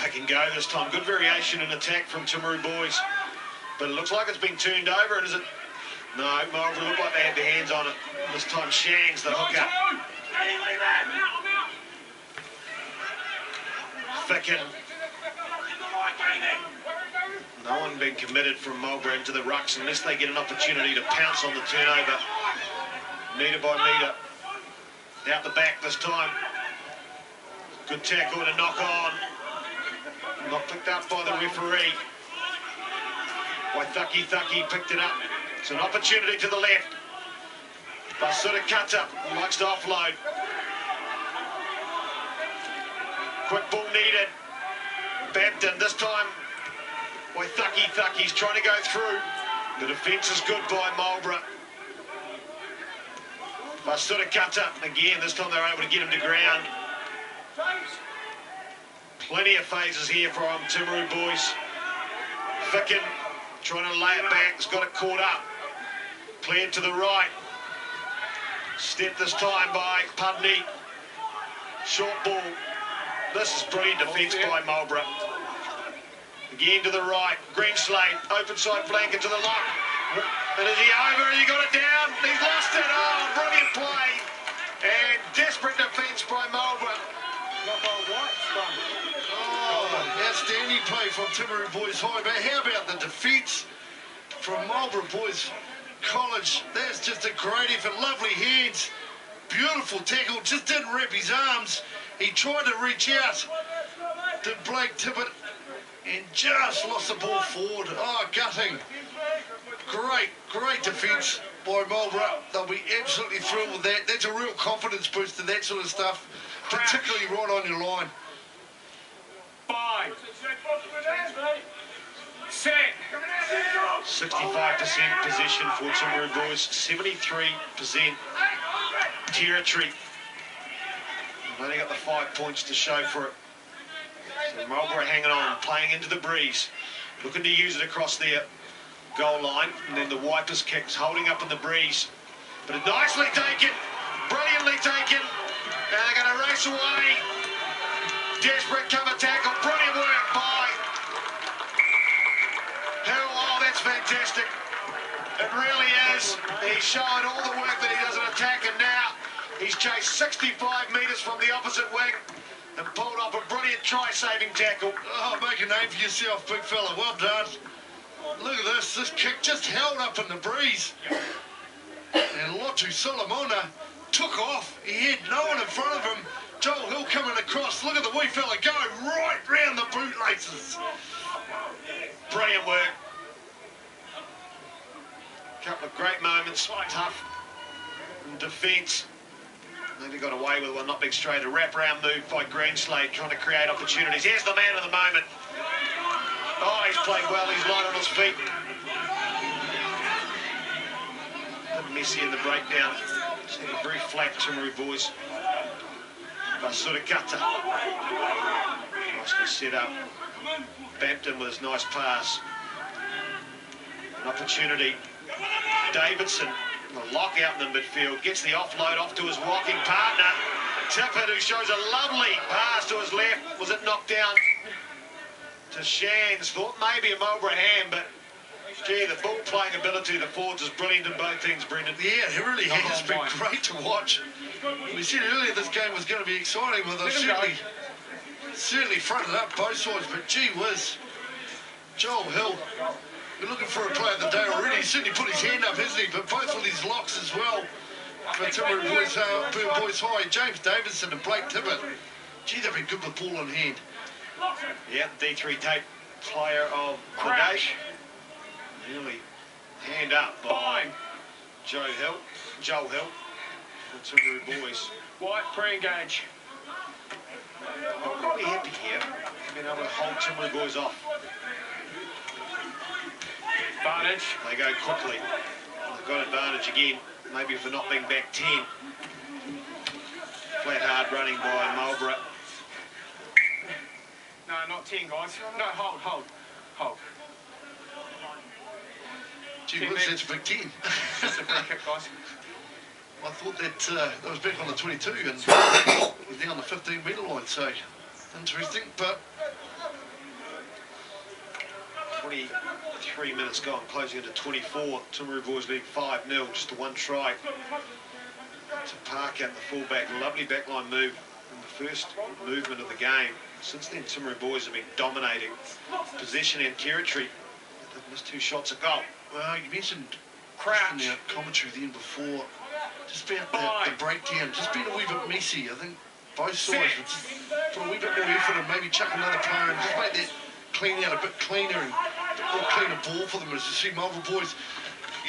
They can go this time. Good variation in attack from Timaru boys. But it looks like it's been turned over, and is it? No, Marlborough looked like they had their hands on it. This time Shangs, the hooker. Ficken. No one being committed from Marlborough into the rucks unless they get an opportunity to pounce on the turnover. Metre by metre. Out the back this time. Good tackle and a knock on. Not picked up by the referee. Waitaki picked it up. It's an opportunity to the left. Basura-Kata likes to offload. Quick ball needed. Bampton this time. Waitaki-Thaki's trying to go through. The defence is good by Marlborough. Basura-Kata again, this time they're able to get him to ground. Plenty of phases here from Timaru boys. Ficken trying to lay it back, has got it caught up. Cleared to the right. Step this time by Pudney. Short ball. This is brilliant defence by Marlborough. Again to the right. Greenslade, open side flanker to the lock. And is he over? He got it down. He's lost it. Oh, brilliant play. And desperate defence by Marlborough. Oh, outstanding play from Timaru Boys High. But how about the defence from Marlborough Boys College? That's just a great effort. Lovely hands. Beautiful tackle. Just didn't wrap his arms. He tried to reach out to Blake Tippett and just lost the ball forward. Oh, gutting. Great defence by Marlborough. They'll be absolutely thrilled with that. That's a real confidence booster, that sort of stuff, particularly right on your line. 5. Set. 65% possession for Timaru boys, 73% territory. They've only got the 5 points to show for it. So Marlborough hanging on, playing into the breeze, looking to use it across their goal line, and then the Wipers kicks, holding up in the breeze. But nicely taken, brilliantly taken, and they're going to race away. Desperate cover tackle, brilliant work by Hill. Oh, that's fantastic. It really is. He's showing all the work that he does in attack, and now he's chased 65 metres from the opposite wing and pulled off a brilliant try-saving tackle. Oh, make a name for yourself, big fella. Well done. Look at this. This kick just held up in the breeze. And Lotu Solomona took off. He had no one in front of him. Joel Hill coming across. Look at the wee fella go right round the bootlaces. Brilliant work. Couple of great moments. Tough in defence. Nearly got away with one, not being straight. A wrap-round move by Greenslade, trying to create opportunities. Here's the man of the moment. Oh, he's played well. He's light on his feet. A bit messy in the breakdown. Just had a very flat Timaru boys. Basura-Kata. Nicely set up. Bampton with his nice pass. An opportunity. Davidson, the lockout in the midfield, gets the offload off to his walking partner. Tippett, who shows a lovely pass to his left. Was it knocked down to Shands? Thought maybe a Marlborough hand, but gee, the ball playing ability of the forwards is brilliant in both things, Brendan. Yeah, it really has been great to watch. We said earlier this game was going to be exciting, with us certainly fronted up both sides, but gee whiz, Joel Hill, we're looking for a player of the day already. He's certainly put his hand up, hasn't he? But both with his locks as well. For Timaru boys High, James Davidson and Blake Tippett. Gee, they've been good with ball in hand. Yeah, D3 tape player of the day. Nearly hand up by Joel Hill for Timaru boys. White, pre-engage. I'm probably happy here, being able to hold Timaru boys off. Advantage. They go quickly. They've got advantage again, maybe for not being back 10. Flat hard running by Marlborough. No, not 10, guys. No, hold. Gee whiz, that's a big 10. Just a free kick, guys. I thought that was back on the 22 and we're down the 15-metre line, so interesting. But 23 minutes gone, closing into 24. Timaru Boys leading 5-0, just a one try to Parker, the fullback. Lovely backline move in the first movement of the game. Since then, Timaru Boys have been dominating possession and territory. They've missed 2 shots a goal. Well, you mentioned Crouch. in the commentary then before, just about the breakdown, just being a wee bit messy. I think both sides would just put a wee bit more effort and maybe chuck another player and just make that clean out a bit cleaner and a bit more cleaner ball for them. As you see, Marlborough Boys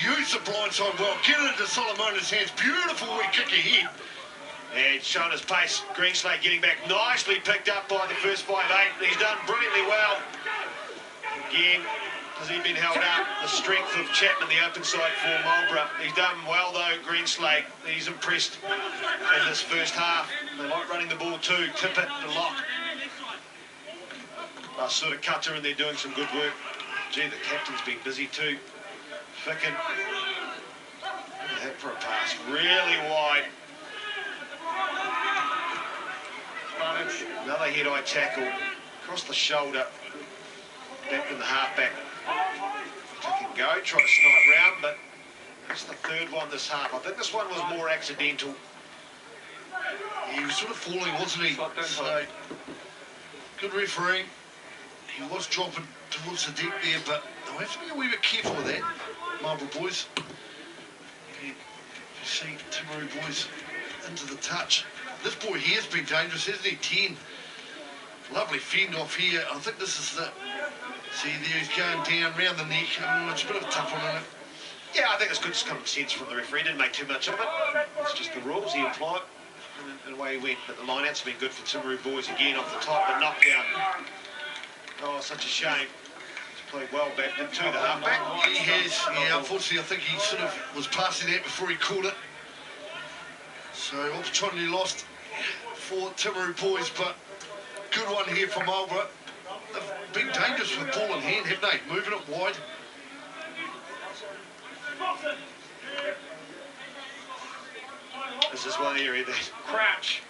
use the blindside well, get it into Solomona's hands. Beautiful wee kick ahead. And showing his pace. Greenslade getting back, nicely picked up by the first 5'8". He's done brilliantly well. Again, has he been held up? The strength of Chapman, the open side for Marlborough. He's done well though, Greenslade. He's impressed in this first half. They like running the ball too. Tip it to Lock. Sort of cutter, and they're doing some good work. Gee, the captain's been busy too. Ficken. Hit for a pass. Really wide. Another head-eye tackle. Across the shoulder. Back in the halfback. Kick and go. Try to snipe round, but that's the third one this half. I think this one was more accidental. He was sort of falling, wasn't he? So, good refereeing. He was dropping towards the deck there, but they'll have to be a wee bit careful with that, Marlborough Boys. You see Timaru Boys into the touch. This boy here has been dangerous, hasn't he? 10. Lovely fend off here. I think this is the... See there, he's going down round the neck. It's a bit of a tough one, isn't it? Yeah, I think it's good common sense from the referee. Didn't make too much of it. It's just the rules he applied, and away he went. But the lineouts have been good for Timaru Boys again off the top, but knocked down. Oh, such a shame. He's played well back into the halfback. He has. Yeah, unfortunately, I think he sort of was passing that before he caught it. So opportunity lost for Timaru Boys, but good one here from Marlborough. They've been dangerous with ball in hand, haven't they? Moving it wide. This is one area that Crouch.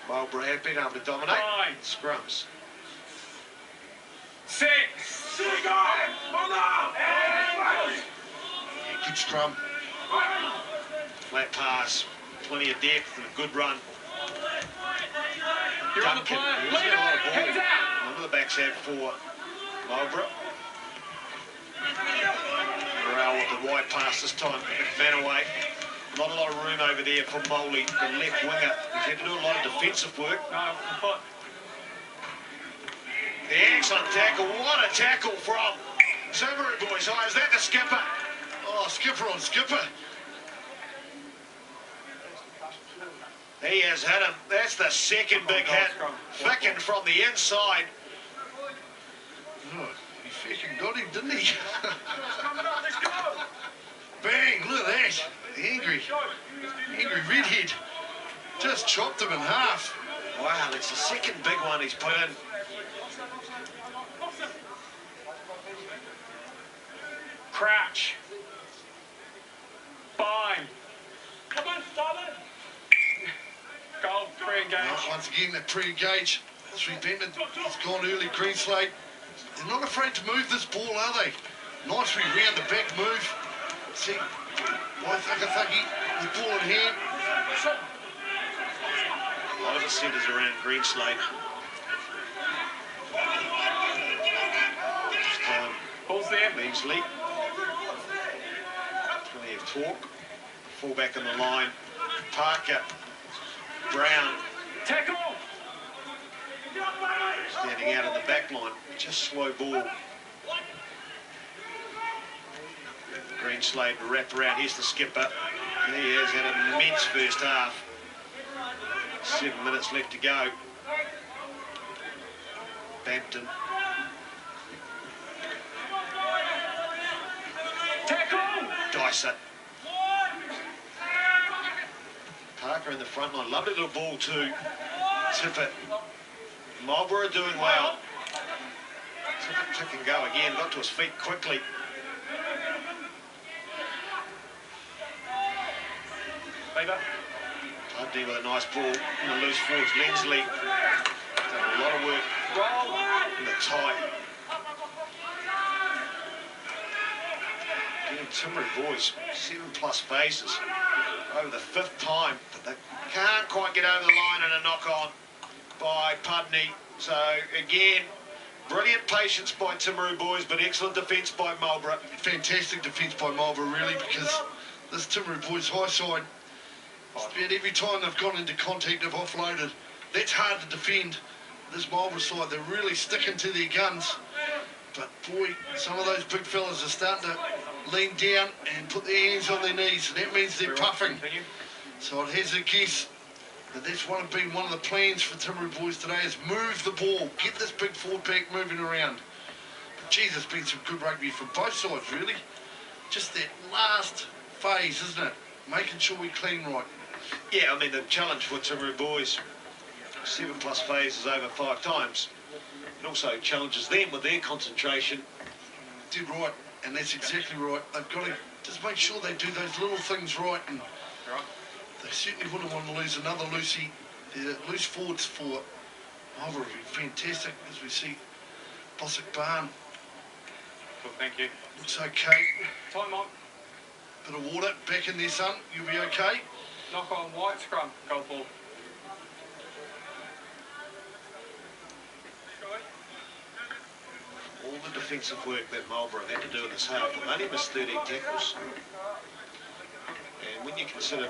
Marlborough have been able to dominate. 9. Scrums. 6. Good scrum. Flat pass. Plenty of depth and a good run. You're on the Duncan, play. who's got a lot of ball. Hands out. One of the backs have for Marlborough. Morale with the wide pass this time. McManaway. Not a lot of room over there for Moley, the left winger. He's had to do a lot of defensive work. No, foot. The excellent tackle. What a tackle from Timaru Boys. Oh, is that the skipper? Oh, skipper on skipper. He has hit him. That's the second big hit. Ficken from the inside. Oh, he fucking got him, didn't he? Bang, look at that. Angry redhead. Just chopped him in half. Wow, that's the second big one he's put in. Crouch. Fine. Come on, stop it. Goal, pre-engage. Once again, that pre-engage. Three Benton has gone early. Greenslade. They're not afraid to move this ball, are they? Nicely round the back move. See, Waithakataki with ball in hand. A lot of the centres around Greenslade. This time, Ball's there. Beasley. Plenty of talk. Fullback on the line. Parker. Brown. Tackle. Standing out in the back line. Just slow ball. Greenslade to wrap around. Here's the skipper. He has had an immense first half. 7 minutes left to go. Bampton. Tackle. Dyson. Parker in the front line. Lovely little ball too. Tippett. Marlborough doing well. Tippett tick and go again. Got to his feet quickly. Beaver. Dudley with a nice ball in the loose forwards. Lensley done a lot of work Roll. in the tight. Timaru boys, 7+ phases. Over the 5th time, but they can't quite get over the line, and a knock on by Pudney. So again, brilliant patience by Timaru boys, but excellent defence by Marlborough. Fantastic defence by Marlborough, really, because this Timaru boys high side, just about every time they've gone into contact, they've offloaded. That's hard to defend. This Marlborough side, they're really sticking to their guns. But boy, some of those big fellas are starting to lean down and put their hands on their knees, and that means they're puffing. So it has a guess that that's been one of the plans for Timaru boys today, is move the ball, get this big forward pack moving around. But geez, there's been some good rugby from both sides, really. Just that last phase, isn't it? Making sure we clean right. Yeah, I mean, the challenge for Timaru boys, 7+ phases over 5 times. It also challenges them with their concentration. Did right, and that's exactly right. They've got to just make sure they do those little things right, and they certainly wouldn't want to lose another loosey. Loose forwards for Marlborough would be fantastic, as we see Bossack Barn. Well, thank you. Looks okay. Time on. Bit of water back in there, son. You'll be okay. Knock on white scrum. Gold ball. All the defensive work that Marlborough had to do in this half, they've only missed 13 tackles. And when you consider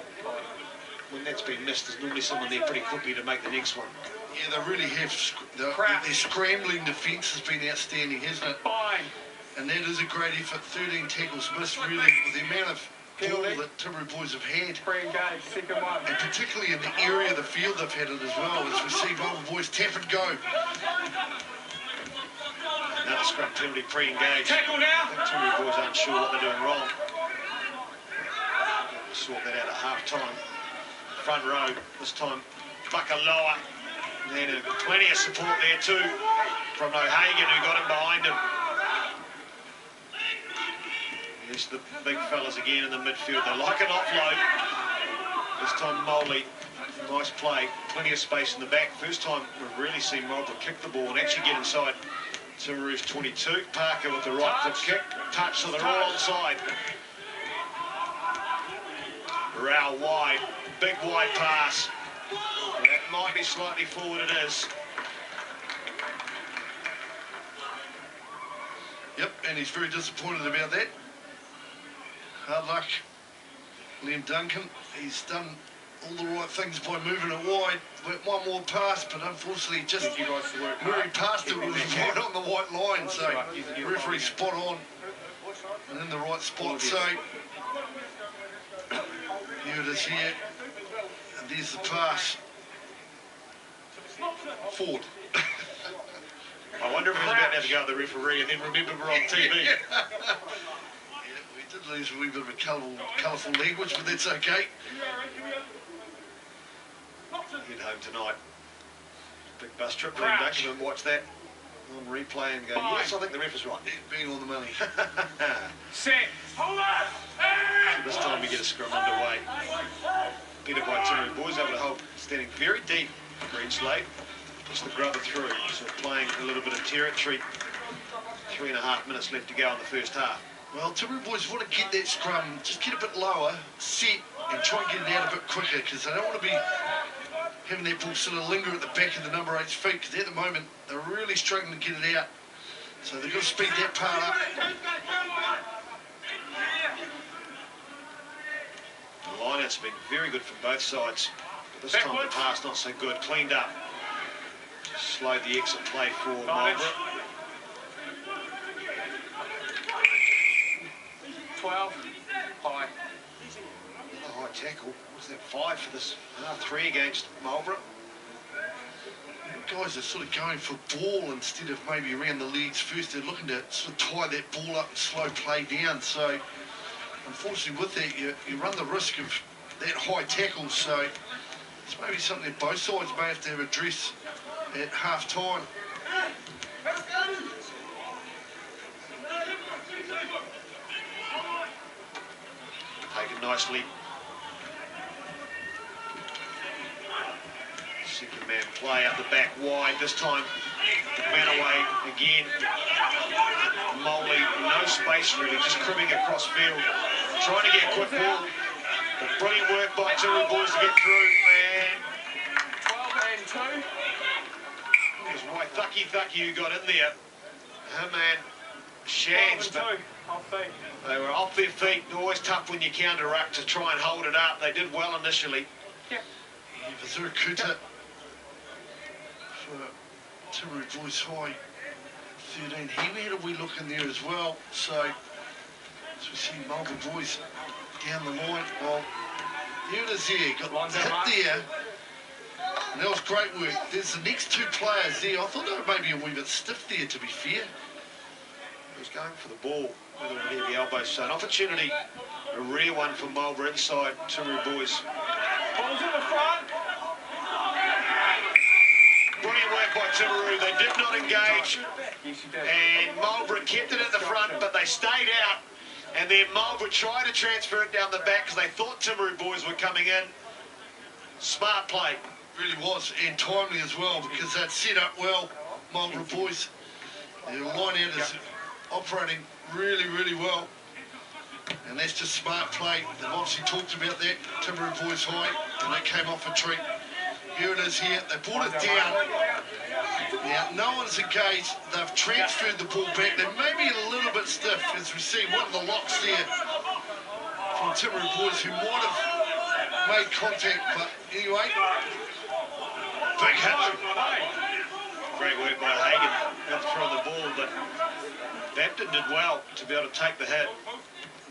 when that's been missed, there's normally someone there pretty quickly to make the next one. Yeah, they really have. Their scrambling defence has been outstanding, hasn't it? Fine. And that is a great effort. 13 tackles missed, really, with the amount of ball that Timaru boys have had. Pre-engage, second one. And particularly in the area of the field they've had it as well, as we see Marlborough boys tap and go. Another scrum penalty, pre-engage. Tackle now. I think Timaru boys aren't sure what they're doing wrong. Sort that out at half-time. Front row, this time Bakaloa. And plenty of support there too from O'Hagan, who got him behind him. There's the big fellas again in the midfield. They like an offload. This time Moley, nice play, plenty of space in the back. First time we've really seen Marlborough kick the ball and actually get inside Timaru's 22. Parker with the right foot kick. Touch, so they're all onside. Rao wide, big wide pass. That might be slightly forward, it is. Yep, and he's very disappointed about that. Hard luck, Liam Duncan. He's done all the right things by moving it wide. Went one more pass, but unfortunately just where he passed it was right on the white line. So referee spot on and in the right spot. So here it is here, and there's the pass. Forward. I wonder if he was about to have to go at the referee and then remember we're on TV. Yeah, we did lose a wee bit of a colourful language, but that's okay. Head home tonight. Big bus trip, Liam Duncan, and watch that on replay and go, yes, I think the ref is right. Being on the money. Set. Hold on. So this time we get a scrum underway. Peter by Timaru boys able to hold, standing very deep. Green slate. Push the grubber through. So playing a little bit of territory. 3.5 minutes left to go in the first half. Well, Timaru boys want to get that scrum, just get a bit lower, sit, and try and get it out a bit quicker, because they don't want to be having that ball sort of linger at the back of the number 8's feet, because at the moment they're really struggling to get it out. So they've got to speed that part up. The line-out's been very good from both sides. But this time the pass not so good. Cleaned up. Slowed the exit play for Marlborough. 12. High. Another high tackle. Was that 5 for this half 3 against Marlborough? Guys are sort of going for ball instead of maybe around the legs first. They're looking to sort of tie that ball up and slow play down. So unfortunately with that you run the risk of that high tackle. So it's maybe something that both sides may have to address at half time. Taken nicely. Second man play up the back wide. This time Man away again. Moley, no space really, just cribbing across field. Trying to get a quick ball. But brilliant work by Timaru boys to get through. And 12 and 2. it was Waitaki who got in there. Her man, Shands, but Off feet. they were off their feet. Always tough when you counteract to try and hold it up. They did well initially. Yeah. Vazura Kuta for Timaru Boys High 13. He had a wee look in there as well. So as we see Marlborough Boys down the line. Well, there it is there. Got Lines hit out, there. And that was great work. There's the next two players there. I thought they were maybe a wee bit stiff there, to be fair. He was going for the ball with a heavy elbow. So an opportunity, a rare one for Marlborough inside Timaru boys. Ball's in the front. Brilliant work by Timaru. They did not engage. Yes, you did. And Marlborough kept it at the front, but they stayed out. And then Marlborough tried to transfer it down the back because they thought Timaru boys were coming in. Smart play. Really was, and timely as well, because that set up well. Marlborough Boys, their line out is operating really, really well. And that's just smart play. They've obviously talked about that. Timaru Boys High, and they came off a treat. Here it is here. They brought it down. Now, no one's engaged. They've transferred the ball back. They may be a little bit stiff, as we see one of the locks there from Timaru Boys, who might have made contact, but anyway, big hit. Great work by Hagen. Got to throw the ball, but Bampton did well to be able to take the hit.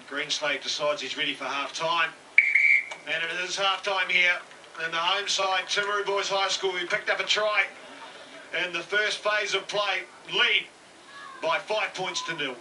Greenslade decides he's ready for half-time. And it is half-time here. And the home side, Timaru Boys High School, who picked up a try in the first phase of play, lead by 5 points to 0.